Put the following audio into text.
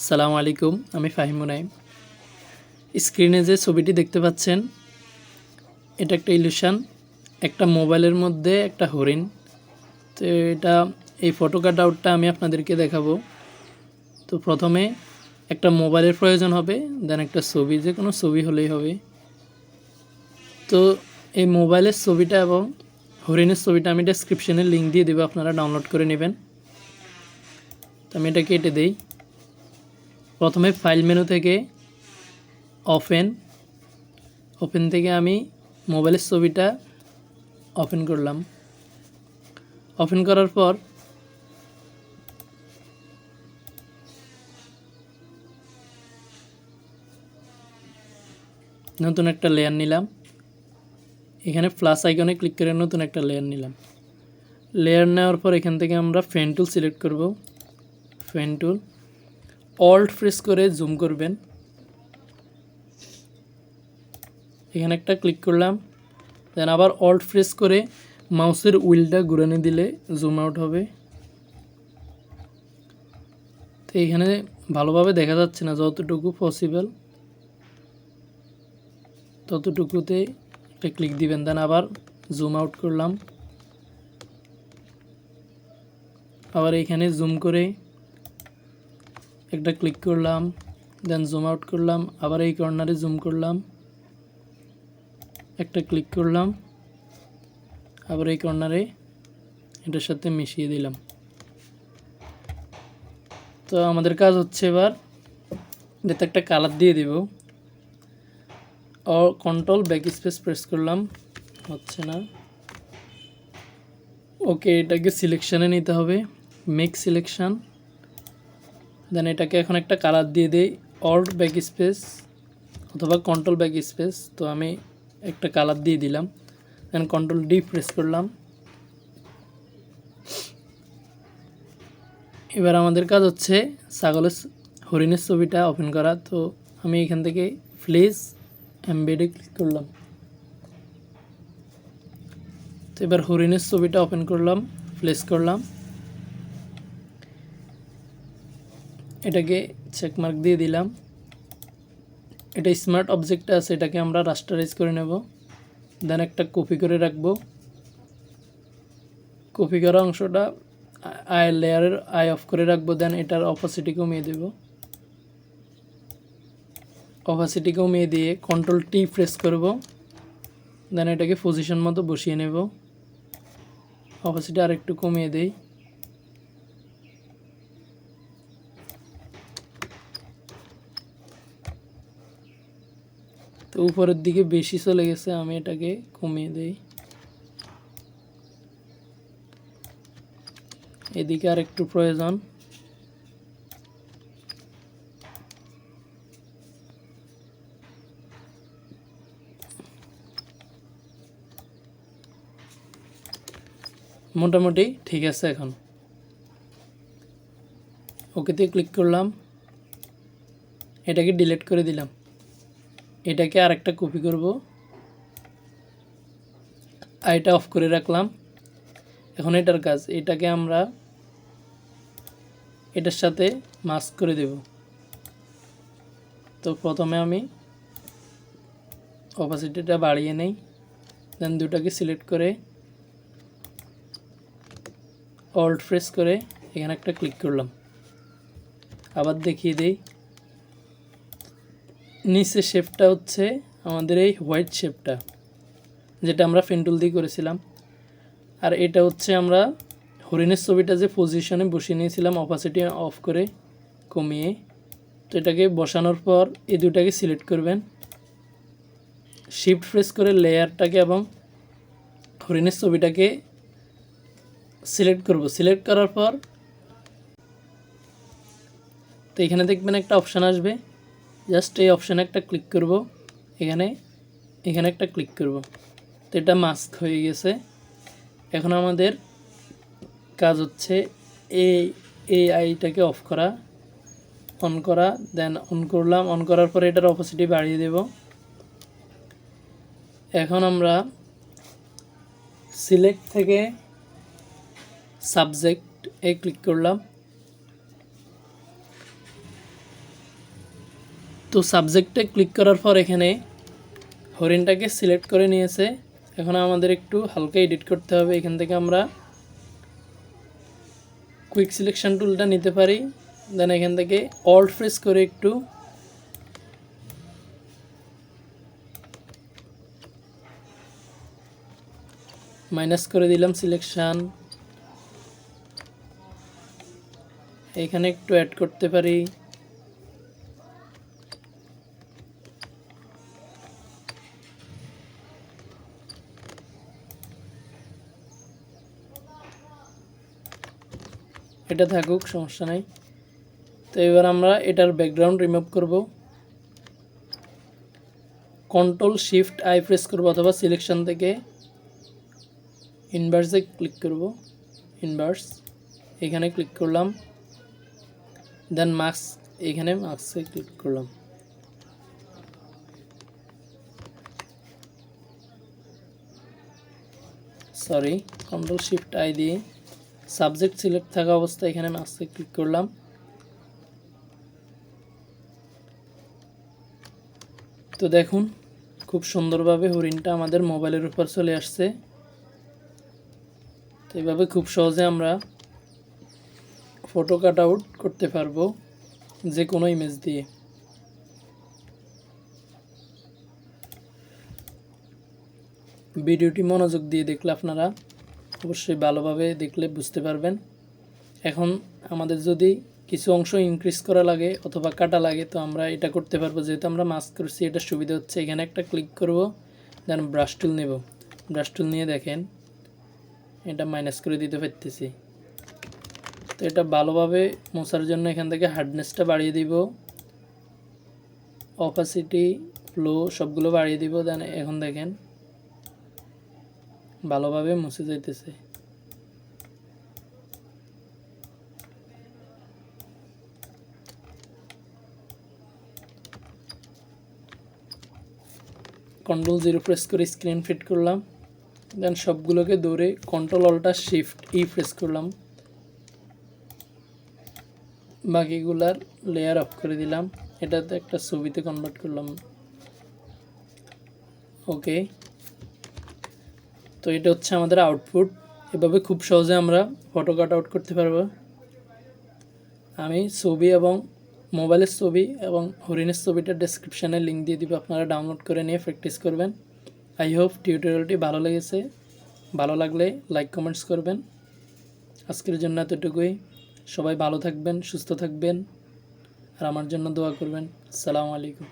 আসসালামু আলাইকুম, আমি ফাহিম মুনাইম। স্ক্রিনে যে ছবিটি দেখতে পাচ্ছেন, এটা একটা ইলিউশন, একটা মোবাইলের মধ্যে একটা হরিণ। তো এই ফটো কাট আউটটা আমি আপনাদেরকে দেখাবো। তো প্রথমে একটা মোবাইলের প্রয়োজন হবে, দেন একটা ছবি, যে কোনো ছবি হলেই হবে। তো এই মোবাইলের ছবিটা এবং হরিণের ছবিটা আমি ডেসক্রিপশনে লিঙ্ক দিয়ে দেবো, আপনারা ডাউনলোড করে নেবেন। তো আমি এটা কেটে দেই। প্রথমে ফাইল মেনু থেকে ওপেন থেকে আমি মোবাইলের ছবিটা ওপেন করলাম। ওপেন করার পর নতুন একটা লেয়ার নিলাম। এখানে প্লাস আইকনে ক্লিক করে নতুন একটা লেয়ার নিলাম। লেয়ার নেওয়ার পর এখান থেকে আমরা পেন টুল সিলেক্ট করব। পেন টুল অল্ট প্রেস করে জুম করবেন। এখানে একটা ক্লিক করলাম, দেন আবার অল্ট প্রেস করে মাউসের হুইলটা ঘুরানো দিলে জুম আউট হবে। তো এখানে ভালোভাবে দেখা যাচ্ছে না, যতটুকু পসিবল ততটুকুতে একটা ক্লিক দিবেন, দেন আবার জুম আউট করলাম। আবার এখানে জুম করে একটা ক্লিক করলাম, দেন জুম আউট করলাম। আবার এই কর্নারে জুম করলাম, একটা ক্লিক করলাম, আবার এই কর্নারে এটার সাথে মিশিয়ে দিলাম। তো আমাদের কাজ হচ্ছে এবার এটাতে একটা কালার দিয়ে দিব। কন্ট্রোল ব্যাক স্পেস প্রেস করলাম, হচ্ছে না। ওকে, এটাকে সিলেকশানে নিতে হবে, মেক সিলেকশান। দেন এটাকে এখন একটা কালার দিয়ে দিই, অল্ট ব্যাক স্পেস অথবা কন্ট্রোল ব্যাক স্পেস। তো আমি একটা কালার দিয়ে দিলাম, দেন কন্ট্রোল ডি প্রেস করলাম। এবার আমাদের কাজ হচ্ছে হরিণের ছবিটা ওপেন করা। তো আমি এখান থেকে প্লেস এমবেডে ক্লিক করলাম। তো এবার হরিণের ছবিটা ওপেন করলাম, প্লেস করলাম। এটাকে চেকমার্ক দিয়ে দিলাম। এটা স্মার্ট অবজেক্টটা আছে, এটাকে আমরা রাস্টারাইজ করে নেব। দেন একটা কপি করে রাখবো। কপি করা অংশটা লেয়ারের আই অফ করে রাখবো। দেন এটার অপাসিটি কমিয়ে দেব। অপাসিটি কমিয়ে দিয়ে কন্ট্রোল টি প্রেস করব। দেন এটাকে পজিশন মতো বসিয়ে নেব। অপাসিটি আরেকটু কমিয়ে দেই। তো উপরের দিকে বেশি চলে গেছে, আমি এটাকে কমিয়ে দেই। এদিকে আর একটু প্রয়োজন। মোটামুটি ঠিক আছে। এখন ওকেতে ক্লিক করলাম, এটাকে ডিলিট করে দিলাম। এটাকে আরেকটা কপি করব, আইটা অফ করে রাখলাম। এখন এটার কাজ, এটাকে আমরা এটার সাথে মাস্ক করে দেব। তো প্রথমে আমি অপাসিটিটা বাড়িয়ে নেই, দেন দুটাকে সিলেক্ট করে অল্ট প্রেস করে এখানে একটা ক্লিক করলাম। আবার দেখিয়ে দেই, নিচে শেপটা হচ্ছে আমাদের এই হোয়াইট শেপটা, যেটা আমরা পেন টুল দিয়ে করেছিলাম। আর এটা হচ্ছে আমরা হরিণের ছবিটা যে পজিশনে বসিয়ে নিয়েছিলাম অপাসিটি অফ করে কমিয়ে। তো এটাকে বসানোর পর এই দুটাকে সিলেক্ট করবেন, শিফট প্রেস করে লেয়ারটাকে এবং হরিণের ছবিটাকে সিলেক্ট করব। সিলেক্ট করার পর তো এখানে দেখবেন একটা অপশান আসবে, জাস্ট এই অপশানে একটা ক্লিক করব। এখানে একটা ক্লিক করব। তো এটা মাস্ক হয়ে গেছে। এখন আমাদের কাজ হচ্ছে এই আইটাকে অফ করা, অন করা। দেন অন করলাম, অন করার পরে এটার অপাসিটি বাড়িয়ে দেব। এখন আমরা সিলেক্ট থেকে সাবজেক্ট এ ক্লিক করলাম। তো সাবজেক্টে ক্লিক করার পর এখানে হরিণটাকে সিলেক্ট করে নিয়েছে। এখন আমাদের একটু হালকা এডিট করতে হবে। এখান থেকে আমরা কুইক সিলেকশন টুলটা নিতে পারি। দেন এখান থেকে অল্ট প্রেস করে একটু মাইনাস করে দিলাম সিলেকশন। এখানে একটু অ্যাড করতে পারি। এটা থাকুক, সমস্যা নাই। তো এবার আমরা এটার ব্যাকগ্রাউন্ড রিমুভ করব। কন্ট্রোল শিফট আই প্রেস করব অথবা সিলেকশন থেকে ইনভার্সে ক্লিক করব। ইনভার্স এখানে ক্লিক করলাম। দেন মাস্ক, এখানে মাস্কে ক্লিক করলাম। সরি, কন্ট্রোল শিফট আই দিয়ে সাবজেক্ট সিলেক্ট থাকা অবস্থায় এখানে মাস্কে ক্লিক করলাম। তো দেখুন খুব সুন্দরভাবে হরিণটা আমাদের মোবাইলের উপর চলে আসছে। তো এইভাবে খুব সহজে আমরা ফটো কাট আউট করতে পারবো যে কোনো ইমেজ দিয়ে। ভিডিওটি মনোযোগ দিয়ে দেখলে আপনারা অবশ্যই ভালোভাবে দেখলে বুঝতে পারবেন। এখন আমাদের যদি কিছু অংশ ইনক্রিজ করা লাগে অথবা কাটা লাগে তো আমরা এটা করতে পারবো। যেহেতু আমরা মাস্ক করছি এটা সুবিধা হচ্ছে, এখানে একটা ক্লিক করব। দেন ব্রাশ টুল নেব। ব্রাশ টুল নিয়ে দেখেন এটা মাইনাস করে দিতে পারতেছি। তো এটা ভালোভাবে মোছার জন্য এখান থেকে হার্ডনেসটা বাড়িয়ে দিব, অপাসিটি, ফ্লো সবগুলো বাড়িয়ে দিব। দেন এখন দেখেন ভালোভাবে মুছে যাইতেছে। কন্ট্রোল 0 প্রেস করে স্ক্রিন ফিট করলাম। দেন সবগুলোকে দৌড়ে control alter shift E press করলাম। বাকিগুলার লেয়ার অফ করে দিলাম। এটাতে একটা ছবিতে কনভার্ট করলাম। ওকে, তো এটা হচ্ছে আমাদের আউটপুট। এভাবে খুব সহজে আমরা ফটো কাট আউট করতে পারবো। আমি ছবি এবং মোবাইলের ছবি এবং হরিণের ছবিটা ডেসক্রিপশানে লিঙ্ক দিয়ে দিব, আপনারা ডাউনলোড করে নিয়ে প্র্যাকটিস করবেন। আই হোপ টিউটোরিয়ালটি ভালো লেগেছে। ভালো লাগলে লাইক কমেন্টস করবেন। আজকের জন্য এতটুকুই। সবাই ভালো থাকবেন, সুস্থ থাকবেন আর আমার জন্য দোয়া করবেন। আসসালামু আলাইকুম।